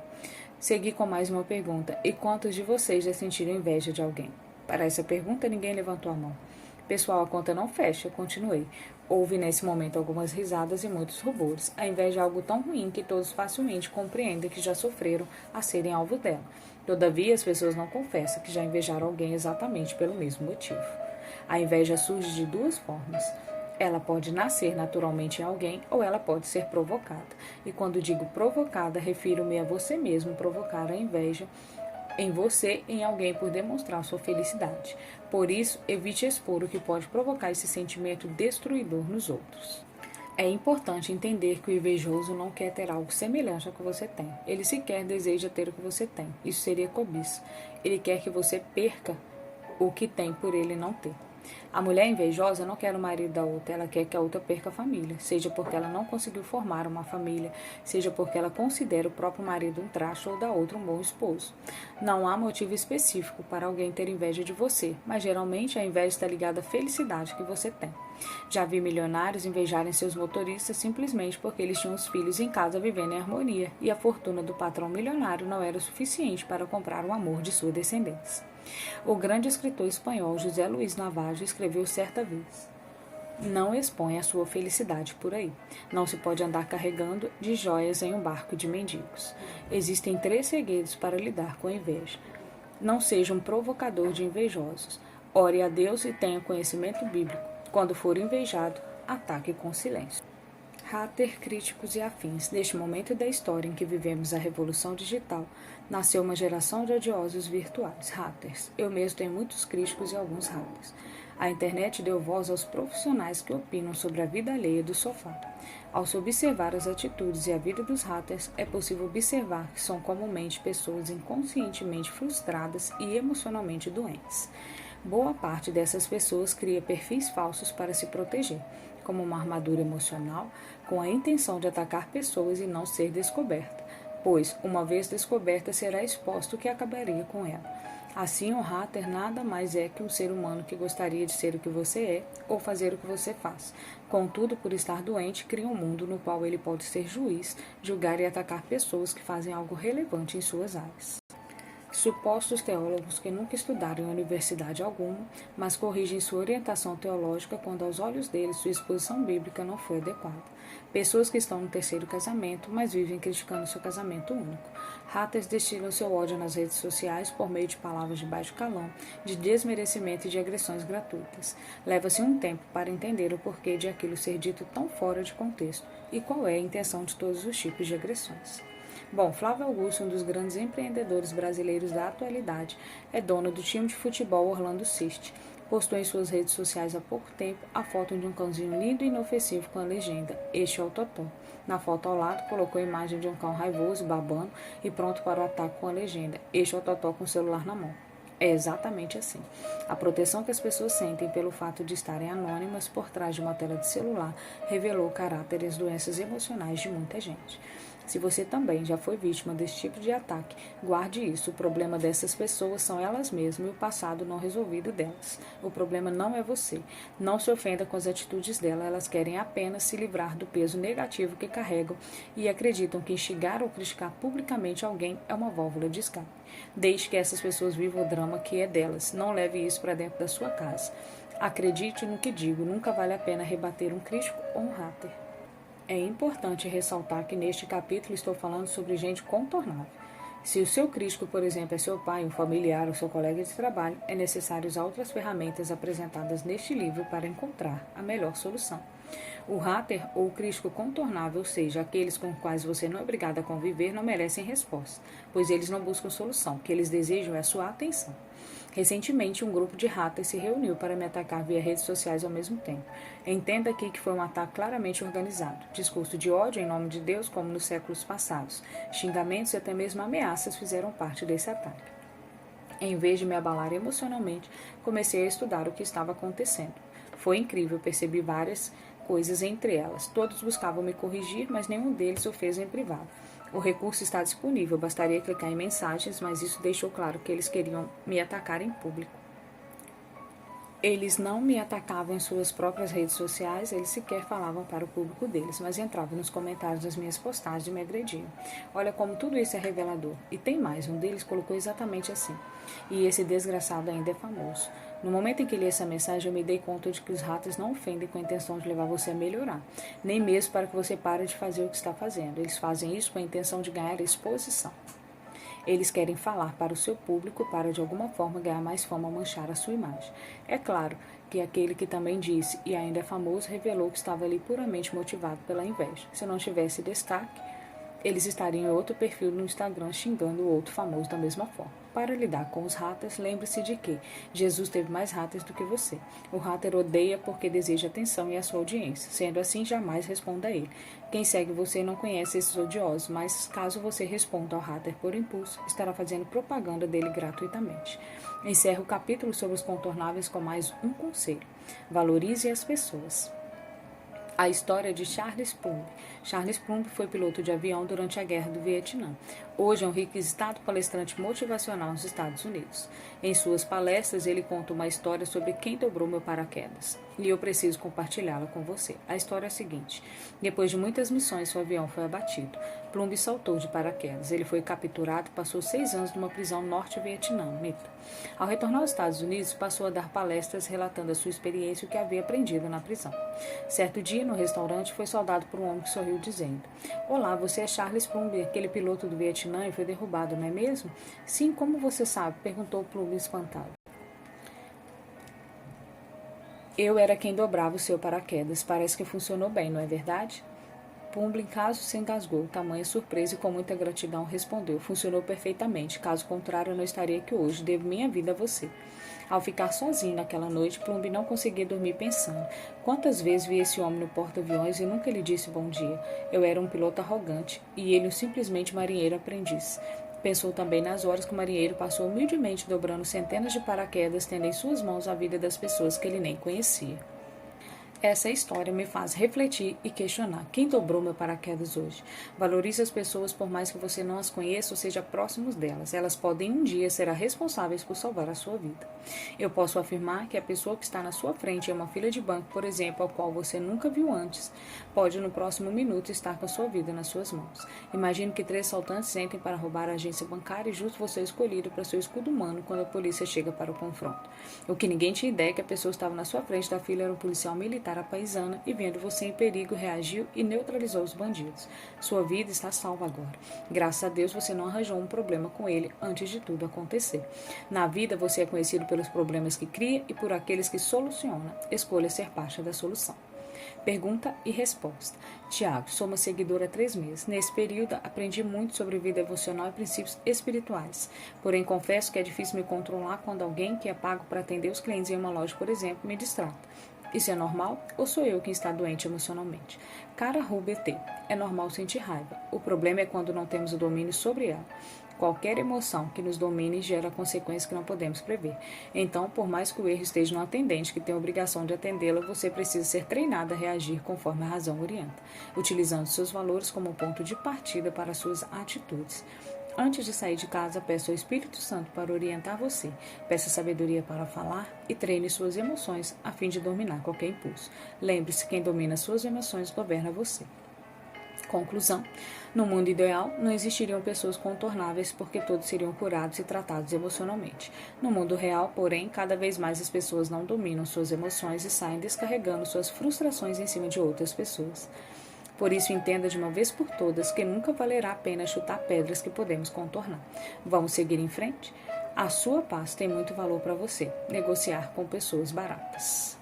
Segui com mais uma pergunta: e quantos de vocês já sentiram inveja de alguém? Para essa pergunta, ninguém levantou a mão. Pessoal, a conta não fecha, continuei. Houve nesse momento algumas risadas e muitos rubores. A inveja é algo tão ruim que todos facilmente compreendem que já sofreram a serem alvo dela. Todavia, as pessoas não confessam que já invejaram alguém exatamente pelo mesmo motivo. A inveja surge de 2 formas. Ela pode nascer naturalmente em alguém ou ela pode ser provocada. E quando digo provocada, refiro-me a você mesmo provocar a inveja em você, em alguém, por demonstrar sua felicidade. Por isso, evite expor o que pode provocar esse sentimento destruidor nos outros. É importante entender que o invejoso não quer ter algo semelhante ao que você tem. Ele sequer deseja ter o que você tem. Isso seria cobiça. Ele quer que você perca o que tem por ele não ter. A mulher invejosa não quer o marido da outra, ela quer que a outra perca a família, seja porque ela não conseguiu formar uma família, seja porque ela considera o próprio marido um traste ou da outra um bom esposo. Não há motivo específico para alguém ter inveja de você, mas geralmente a inveja está ligada à felicidade que você tem. Já vi milionários invejarem seus motoristas simplesmente porque eles tinham os filhos em casa vivendo em harmonia e a fortuna do patrão milionário não era o suficiente para comprar o amor de sua descendência. O grande escritor espanhol José Luís Navajo escreveu certa vez: não exponha a sua felicidade por aí. Não se pode andar carregando de joias em um barco de mendigos. Existem 3 segredos para lidar com a inveja. Não seja um provocador de invejosos. Ore a Deus e tenha conhecimento bíblico. Quando for invejado, ataque com silêncio. Hater, críticos e afins. Neste momento da história em que vivemos a revolução digital, nasceu uma geração de odiosos virtuais, haters. Eu mesmo tenho muitos críticos e alguns haters. A internet deu voz aos profissionais que opinam sobre a vida alheia do sofá. Ao se observar as atitudes e a vida dos haters, é possível observar que são comumente pessoas inconscientemente frustradas e emocionalmente doentes. Boa parte dessas pessoas cria perfis falsos para se proteger, como uma armadura emocional, com a intenção de atacar pessoas e não ser descoberta, pois, uma vez descoberta, será exposto o que acabaria com ela. Assim, o hater nada mais é que um ser humano que gostaria de ser o que você é ou fazer o que você faz. Contudo, por estar doente, cria um mundo no qual ele pode ser juiz, julgar e atacar pessoas que fazem algo relevante em suas áreas. Supostos teólogos que nunca estudaram em universidade alguma, mas corrigem sua orientação teológica quando aos olhos deles sua exposição bíblica não foi adequada. Pessoas que estão no 3º casamento, mas vivem criticando seu casamento único. Haters destilam seu ódio nas redes sociais por meio de palavras de baixo calão, de desmerecimento e de agressões gratuitas. Leva-se um tempo para entender o porquê de aquilo ser dito tão fora de contexto e qual é a intenção de todos os tipos de agressões. Bom, Flávio Augusto, um dos grandes empreendedores brasileiros da atualidade, é dono do time de futebol Orlando City. Postou em suas redes sociais há pouco tempo a foto de um cãozinho lindo e inofensivo com a legenda: "Este é o Totó". Na foto ao lado, colocou a imagem de um cão raivoso, babando e pronto para o ataque com a legenda: "Este é o Totó com o celular na mão". É exatamente assim. A proteção que as pessoas sentem pelo fato de estarem anônimas por trás de uma tela de celular revelou o caráter e as doenças emocionais de muita gente. Se você também já foi vítima desse tipo de ataque, guarde isso. O problema dessas pessoas são elas mesmas e o passado não resolvido delas. O problema não é você. Não se ofenda com as atitudes delas, elas querem apenas se livrar do peso negativo que carregam e acreditam que instigar ou criticar publicamente alguém é uma válvula de escape. Deixe que essas pessoas vivam o drama que é delas. Não leve isso para dentro da sua casa. Acredite no que digo, nunca vale a pena rebater um crítico ou um hater. É importante ressaltar que neste capítulo estou falando sobre gente contornável. Se o seu crítico, por exemplo, é seu pai, um familiar ou seu colega de trabalho, é necessário usar outras ferramentas apresentadas neste livro para encontrar a melhor solução. O hater ou o crítico contornável, ou seja, aqueles com os quais você não é obrigado a conviver, não merecem resposta, pois eles não buscam solução. O que eles desejam é a sua atenção. Recentemente, um grupo de haters se reuniu para me atacar via redes sociais ao mesmo tempo. Entenda aqui que foi um ataque claramente organizado. Discurso de ódio em nome de Deus, como nos séculos passados. Xingamentos e até mesmo ameaças fizeram parte desse ataque. Em vez de me abalar emocionalmente, comecei a estudar o que estava acontecendo. Foi incrível, percebi várias coisas entre elas. Todos buscavam me corrigir, mas nenhum deles o fez em privado. O recurso está disponível, bastaria clicar em mensagens, mas isso deixou claro que eles queriam me atacar em público. Eles não me atacavam em suas próprias redes sociais, eles sequer falavam para o público deles, mas entravam nos comentários das minhas postagens e me agrediam. Olha como tudo isso é revelador. E tem mais, um deles colocou exatamente assim. E esse desgraçado ainda é famoso. No momento em que li essa mensagem, eu me dei conta de que os haters não ofendem com a intenção de levar você a melhorar, nem mesmo para que você pare de fazer o que está fazendo. Eles fazem isso com a intenção de ganhar exposição. Eles querem falar para o seu público para, de alguma forma, ganhar mais fama ou manchar a sua imagem. É claro que aquele que também disse, e ainda é famoso, revelou que estava ali puramente motivado pela inveja. Se não tivesse destaque, eles estariam em outro perfil no Instagram xingando o outro famoso da mesma forma. Para lidar com os haters, lembre-se de que Jesus teve mais haters do que você. O hater odeia porque deseja atenção e a sua audiência. Sendo assim, jamais responda a ele. Quem segue você não conhece esses odiosos, mas caso você responda ao hater por impulso, estará fazendo propaganda dele gratuitamente. Encerro o capítulo sobre os contornáveis com mais um conselho. Valorize as pessoas. A história de Charles Plumb. Charles Plumb foi piloto de avião durante a Guerra do Vietnã. Hoje é um requisitado palestrante motivacional nos Estados Unidos. Em suas palestras, ele conta uma história sobre quem dobrou meu paraquedas. E eu preciso compartilhá-la com você. A história é a seguinte. Depois de muitas missões, seu avião foi abatido. Plumb saltou de paraquedas. Ele foi capturado e passou 6 anos numa prisão norte-vietnamita. Ao retornar aos Estados Unidos, passou a dar palestras relatando a sua experiência e o que havia aprendido na prisão. Certo dia, no restaurante, foi saudado por um homem que sorriu dizendo: "Olá, você é Charles Plumb, aquele piloto do Vietnã e foi derrubado, não é mesmo?" "Sim, como você sabe?" perguntou Plumb espantado. "Eu era quem dobrava o seu paraquedas. Parece que funcionou bem, não é verdade?" Plumb, em caso, se engasgou. Tamanha surpresa e com muita gratidão respondeu: "Funcionou perfeitamente. Caso contrário, eu não estaria aqui hoje. Devo minha vida a você." Ao ficar sozinho naquela noite, Plumb não conseguia dormir pensando: quantas vezes vi esse homem no porta-aviões e nunca lhe disse bom dia. Eu era um piloto arrogante e ele simplesmente marinheiro aprendiz. Pensou também nas horas que o marinheiro passou humildemente dobrando centenas de paraquedas, tendo em suas mãos a vida das pessoas que ele nem conhecia. Essa história me faz refletir e questionar: quem dobrou meu paraquedas hoje? Valorize as pessoas por mais que você não as conheça ou seja próximos delas. Elas podem um dia ser as responsáveis por salvar a sua vida. Eu posso afirmar que a pessoa que está na sua frente em uma fila de banco, por exemplo, ao qual você nunca viu antes, pode no próximo minuto estar com a sua vida nas suas mãos. Imagine que 3 assaltantes entrem para roubar a agência bancária e justo você é escolhido para seu escudo humano quando a polícia chega para o confronto. O que ninguém tinha ideia é que a pessoa que estava na sua frente da fila era um policial militar apaisana e, vendo você em perigo, reagiu e neutralizou os bandidos. Sua vida está salva agora. Graças a Deus você não arranjou um problema com ele antes de tudo acontecer. Na vida você é conhecido pelos problemas que cria e por aqueles que soluciona. Escolha ser parte da solução. Pergunta e resposta. Tiago, sou uma seguidora há 3 meses. Nesse período, aprendi muito sobre vida emocional e princípios espirituais. Porém, confesso que é difícil me controlar quando alguém que é pago para atender os clientes em uma loja, por exemplo, me distrata. Isso é normal ou sou eu quem está doente emocionalmente? Cara RuBT, é normal sentir raiva. O problema é quando não temos o domínio sobre ela. Qualquer emoção que nos domine gera consequências que não podemos prever. Então, por mais que o erro esteja no atendente, que tem a obrigação de atendê-la, você precisa ser treinado a reagir conforme a razão orienta, utilizando seus valores como ponto de partida para suas atitudes. Antes de sair de casa, peça ao Espírito Santo para orientar você. Peça sabedoria para falar e treine suas emoções a fim de dominar qualquer impulso. Lembre-se, quem domina suas emoções governa você. Conclusão: no mundo ideal, não existiriam pessoas contornáveis porque todos seriam curados e tratados emocionalmente. No mundo real, porém, cada vez mais as pessoas não dominam suas emoções e saem descarregando suas frustrações em cima de outras pessoas. Por isso, entenda de uma vez por todas que nunca valerá a pena chutar pedras que podemos contornar. Vamos seguir em frente? A sua paz tem muito valor para você. Negociar com pessoas baratas.